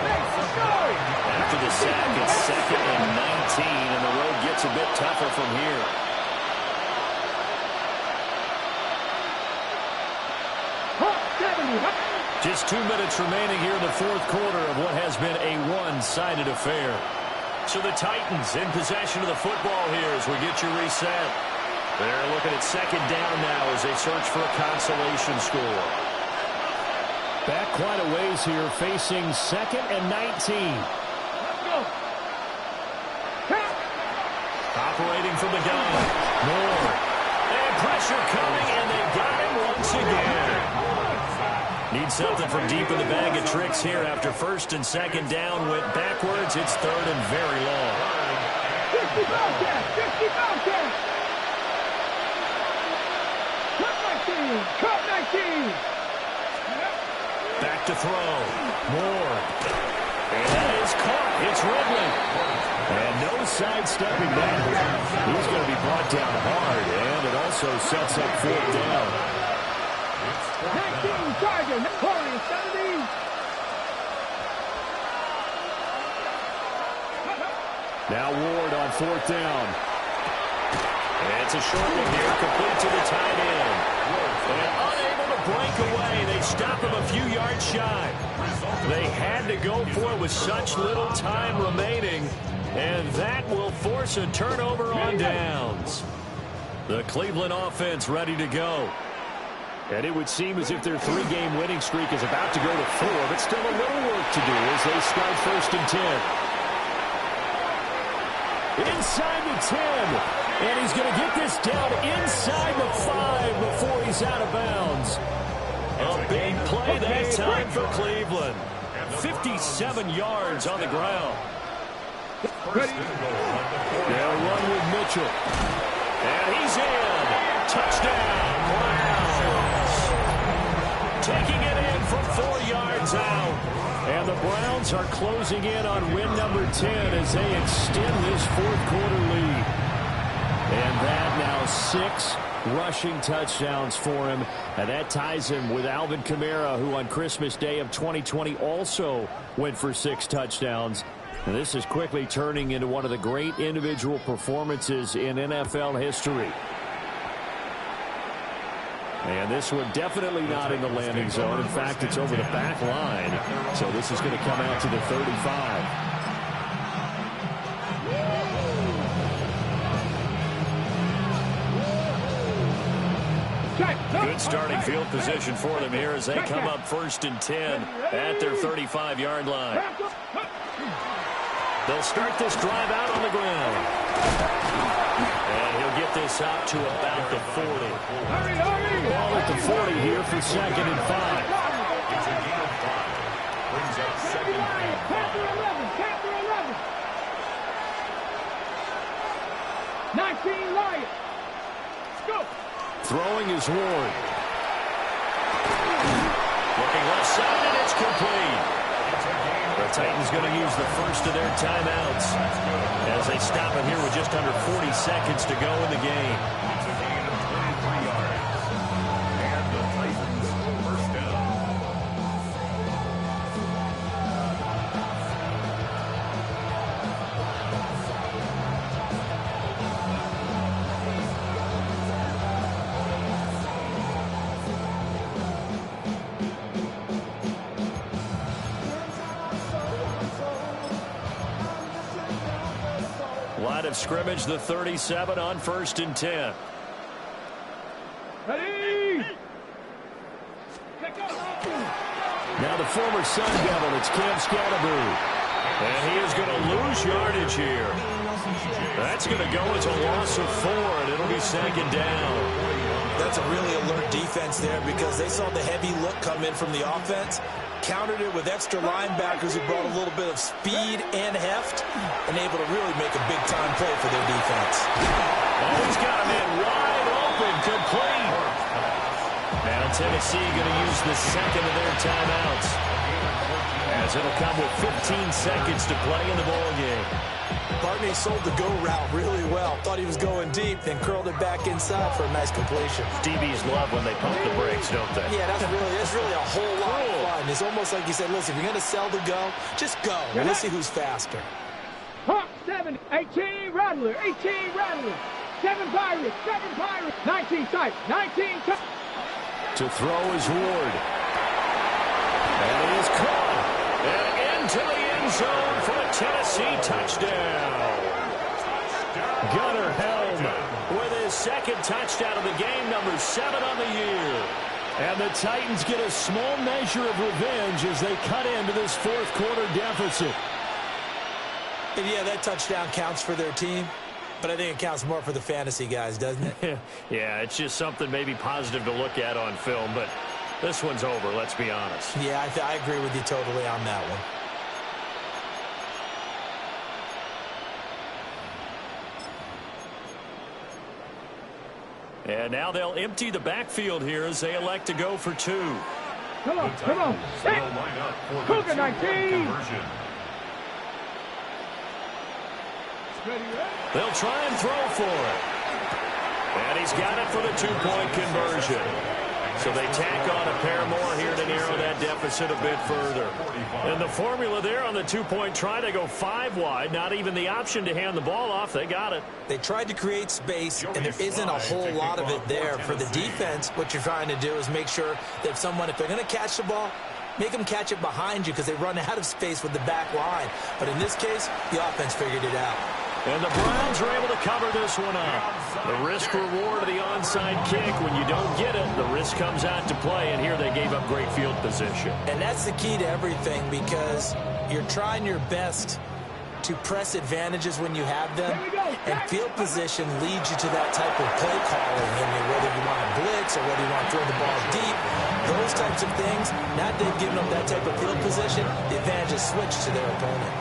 After the sack, it's 2nd and 19, and the road gets a bit tougher from here. Just 2 minutes remaining here in the fourth quarter of what has been a one-sided affair. So the Titans in possession of the football here as we get you reset. They're looking at second down now as they search for a consolation score. Back quite a ways here, facing 2nd and 19. Let's go. Count. Operating from the gun. Moore. And pressure coming, and they got him once again. Need something from deep in the bag of tricks here after first and second down went backwards. It's third and very long. 50 Bobcats. 50 Bobcats. Cut 19. Cut 19. Back to throw. Moore. And that is caught. It's Ridley. And no sidestepping that. He's going to be brought down hard, and it also sets up fourth down. 19 Chargers. 70. Now Ward on fourth down. And it's a short one here, complete to the tight end. And unable to break away. They stop him a few yards shy. They had to go for it with such little time remaining. And that will force a turnover on downs. The Cleveland offense ready to go. And it would seem as if their 3-game winning streak is about to go to 4, but still a little work to do as they start first and 10. Inside the 10. And he's going to get this down inside the 5 before he's out of bounds. A big play that time for Cleveland. 57 yards on the ground. They'll run with Mitchell. And he's in. Touchdown, Browns. Taking it in from 4 yards out. And the Browns are closing in on win number 10 as they extend this fourth quarter lead. And that now 6 rushing touchdowns for him. And that ties him with Alvin Kamara, who on Christmas Day of 2020 also went for 6 touchdowns. And this is quickly turning into one of the great individual performances in NFL history. And this one definitely not in the landing zone. In fact, it's over the back line. So this is going to come out to the 35. Good starting field position for them here as they come up first and 10 at their 35-yard line. They'll start this drive out on the ground. And he'll get this out to about the 40. Ball at the 40 here for second and 5. It's a gain of 5. Brings up second and 5. 19 Lions. Go. Throwing is Ward. Looking left side, and it's complete. The Titans going to use the first of their timeouts as they stop it here with just under 40 seconds to go in the game. It's a gain of 23 yards. And the Titans first down. Line of scrimmage, the 37 on first and 10. Ready. Now the former Sun Devil, it's Cam Scatterboo. And he is going to lose yardage here. That's going to go as a loss of 4, and it'll be second down. That's a really alert defense there because they saw the heavy look come in from the offense, countered it with extra linebackers who brought a little bit of speed and heft, and able to really make a big-time play for their defense. Oh, he's got him in wide open, complete. Now Tennessee going to use the second of their timeouts, as it'll come with 15 seconds to play in the ballgame. Barney sold the go route really well. Thought he was going deep, then curled it back inside for a nice completion. DBs love when they pump the brakes, don't they? Yeah, that's really a whole lot of fun. It's almost like you said, listen, if you're going to sell the go, just go. We'll see who's faster. Hawk 7, 18 Rattler, 18 Rattler, 7 Pirates, 19 Type, 19 Type. To throw is Ward. zone for a Tennessee touchdown. Gunnar Helm with his second touchdown of the game, number 7 on the year. And the Titans get a small measure of revenge as they cut into this fourth quarter deficit. And yeah, that touchdown counts for their team, but I think it counts more for the fantasy guys, doesn't it? Yeah, it's just something maybe positive to look at on film, but this one's over, let's be honest. Yeah, I agree with you totally on that one. And now they'll empty the backfield here as they elect to go for 2. Come on, come on. Set. Cougar 19. They'll try and throw for it. And he's got it for the 2-point conversion. So they tack on a pair more here to narrow that deficit a bit further. And the formula there on the 2-point try to go 5 wide. Not even the option to hand the ball off. They got it. They tried to create space, and there isn't a whole lot of it there. For the defense, what you're trying to do is make sure that if they're going to catch the ball, make them catch it behind you because they run out of space with the back line. But in this case, the offense figured it out. And the Browns are able to cover this one up. The risk-reward of the onside kick, when you don't get it, the risk comes out to play, and here they gave up great field position. And that's the key to everything because you're trying your best to press advantages when you have them, and field position leads you to that type of play calling, whether you want to blitz or whether you want to throw the ball deep, those types of things. Now that they've given them that type of field position, the advantage is switched to their opponent.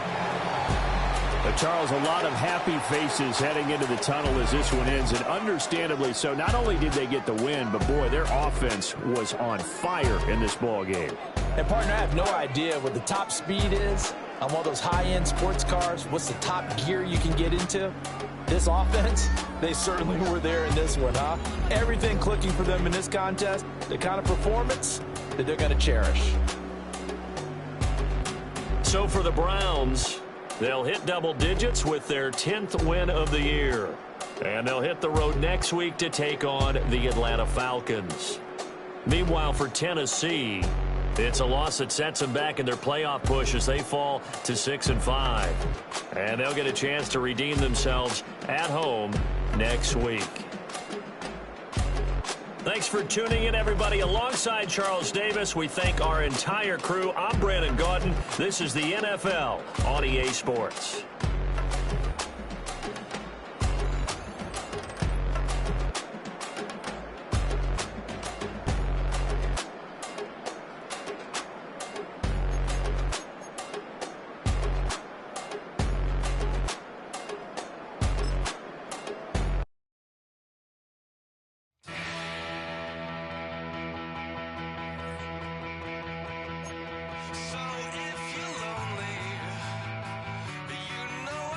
But Charles, a lot of happy faces heading into the tunnel as this one ends, and understandably so. Not only did they get the win, but boy, their offense was on fire in this ball game. And partner, I have no idea what the top speed is on one of those high-end sports cars. What's the top gear you can get into? This offense, they certainly were there in this one, huh? Everything clicking for them in this contest, the kind of performance that they're going to cherish. So for the Browns, they'll hit double digits with their 10th win of the year. And they'll hit the road next week to take on the Atlanta Falcons. Meanwhile, for Tennessee, it's a loss that sets them back in their playoff push as they fall to 6-5. And they'll get a chance to redeem themselves at home next week. Thanks for tuning in, everybody. Alongside Charles Davis, we thank our entire crew. I'm Brandon Gaudin. This is the NFL on EA Sports. So if you're lonely, you know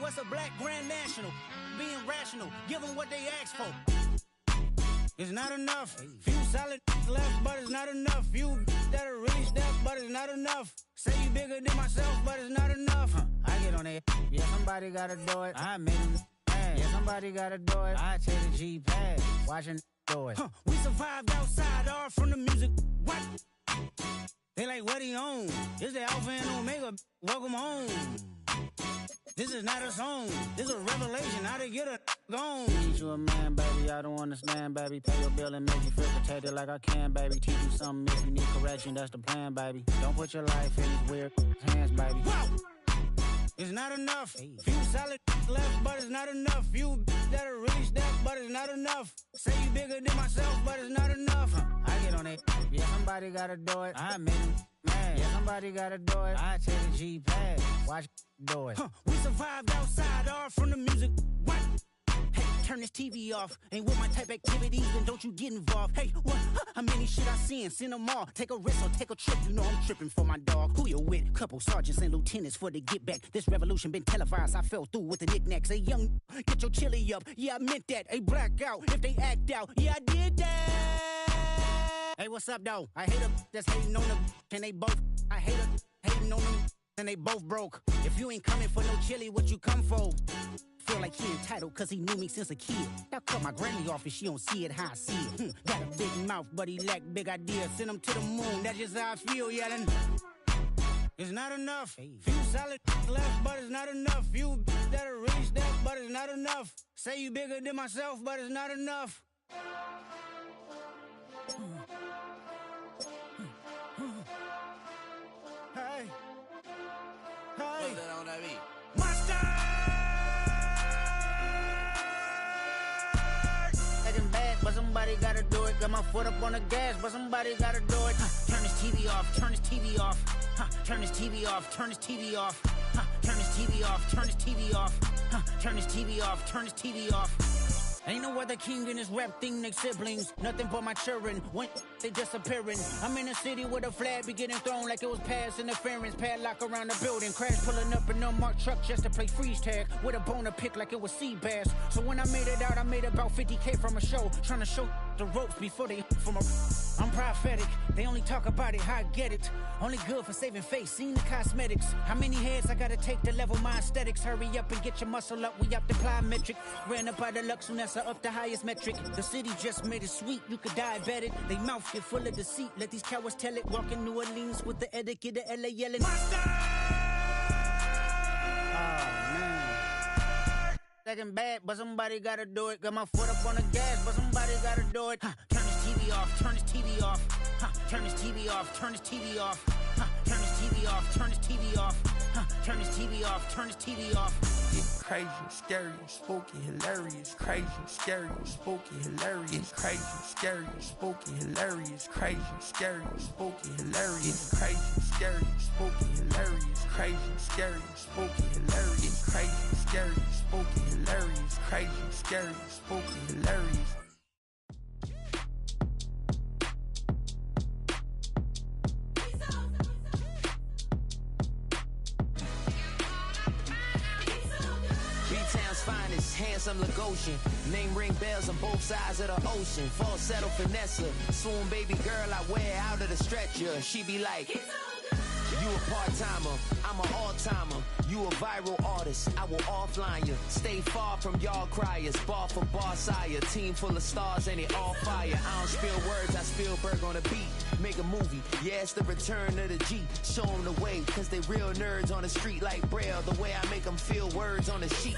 what's a black grand national? Being rational, give them what they ask for. It's not enough. Few solid left, but it's not enough. Few that are really step, but it's not enough. Say you bigger than myself, but it's not enough. I get on it. Yeah, somebody gotta do it. I made them mad. Yeah, somebody gotta do it. I take the G-pad. Watching do it. We survived outside, all from the music. What? They like, what he on? This the Alpha and Omega. Welcome home. This is not a song. This is a revelation. How to get a gone. Teach you a man, baby. I don't understand, baby. Pay your bill and make you feel protected like I can, baby. Teach you something if you need correction. That's the plan, baby. Don't put your life in these weird hands, baby. Whoa! It's not enough. Few solid left, but it's not enough. Few that are really step, but it's not enough. Say you bigger than myself, but it's not enough. I get on it. Yeah, somebody gotta do it. I made them mad. Yeah, somebody gotta do it. I take the G-pad. Watch do it. We survived outside, all from the music. What? Hey, turn this TV off. Ain't with my type activities, then don't you get involved. Hey, what? How many shit I seen? Send them all. Take a risk or take a trip. You know I'm tripping for my dog. Who you with? Couple sergeants and lieutenants for the get back. This revolution been televised. I fell through with the knickknacks. Hey, young, get your chili up. Yeah, I meant that. Hey, black out if they act out. Yeah, I did that. Hey, what's up, though? I hate them that's hating on them. And they both. I hate them hating on them. And they both broke. If you ain't coming for no chili, what you come for? Feel like he entitled cause he knew me since a kid. I cut my granny off and she don't see it how I see it. Got a big mouth, but he lack big ideas. Send him to the moon, that's just how I feel, yelling. It's not enough. Few solid left, but it's not enough. Few that are really step, but it's not enough. Say you bigger than myself, but it's not enough. Hey. Hey. Monster! Acting bad, but somebody gotta do it. Got my foot up on the gas, but somebody gotta do it. Turn this TV off, turn this TV off. Turn this TV off, turn this TV off. Turn this TV off, turn this TV off. Turn this TV off, turn this TV off. Ain't no other king in this rap thing, they siblings. Nothing but my children, when they disappearing. I'm in a city where the flag be getting thrown like it was past interference. Padlock around the building, crash pulling up an unmarked truck just to play freeze tag. With a bone to pick like it was sea bass. So when I made it out, I made about 50K from a show. Trying to show the ropes before they from a... I'm prophetic, they only talk about it, how I get it. Only good for saving face, seen the cosmetics. How many heads I gotta take to level my aesthetics? Hurry up and get your muscle up, we up the plyometric. Ran up out of luck, soon as I up the highest metric. The city just made it sweet, you could diabetic. They mouth get full of deceit, let these cowards tell it. Walk in New Orleans with the etiquette of LA yelling Monster! Oh man. Second bad, but somebody gotta do it. Got my foot up on the gas, but somebody gotta do it. Turn this TV off, turn this TV off. Turn this TV off, turn this TV off. Turn this TV off, turn this TV off. Turn this TV off, turn this TV off. It's crazy, scary, spooky, hilarious. Crazy, scary, spooky, hilarious. Crazy, scary, spooky, hilarious. Crazy, scary, spooky, hilarious. Crazy, scary, spooky, hilarious. Crazy, scary, spooky, hilarious. Crazy, scary, spooky, hilarious. Crazy, scary, spooky, hilarious. Finest, handsome Lagosian. Name ring bells on both sides of the ocean. Falsetto finesse, swoon baby girl I wear out of the stretcher. She be like, you a part-timer, I'm an all-timer. You a viral artist, I will offline you. Stay far from y'all criers, bar for bar sire. Team full of stars and it all fire. I don't spill words, I Spielberg on a beat. Make a movie, yeah, it's the return of the G. Show them the way, cause they real nerds on the street like Braille. The way I make them feel words on the sheet.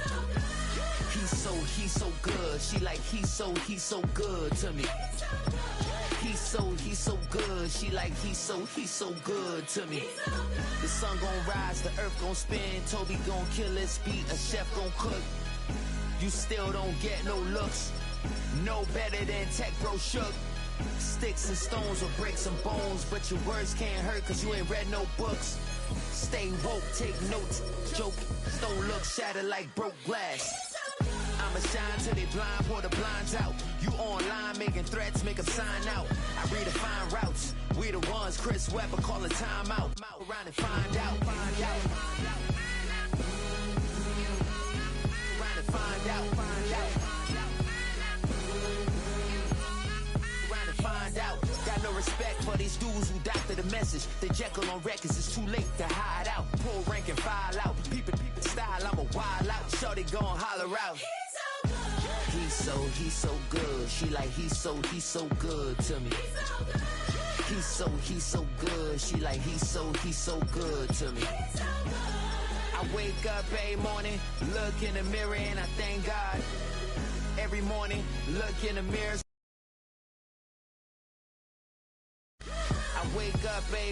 He's so good. She like, he's so good to me. He's so good. She like, he's so good to me. The sun gon' rise, the earth gon' spin. Toby gon' kill this beat, a chef gon' cook. You still don't get no looks. No better than Tech Bro Shook. Sticks and stones will break some bones, but your words can't hurt cause you ain't read no books. Stay woke, take notes, joke, don't look shattered like broke glass. I'ma shine till they blind, pour the blinds out. You online making threats, make them sign out. I redefine routes, we the ones Chris Webber call a timeout. Around and find out. who doctor the message. The Jekyll on records, it's too late to hide out. Pull rank and file out. Peep style, I'm a wild out. Shorty gon' holler out. He's so good. She like he's so good to me. He's so good. She like he's so good to me. I wake up every morning, look in the mirror and I thank God. Every morning, look in the mirror. I wake up every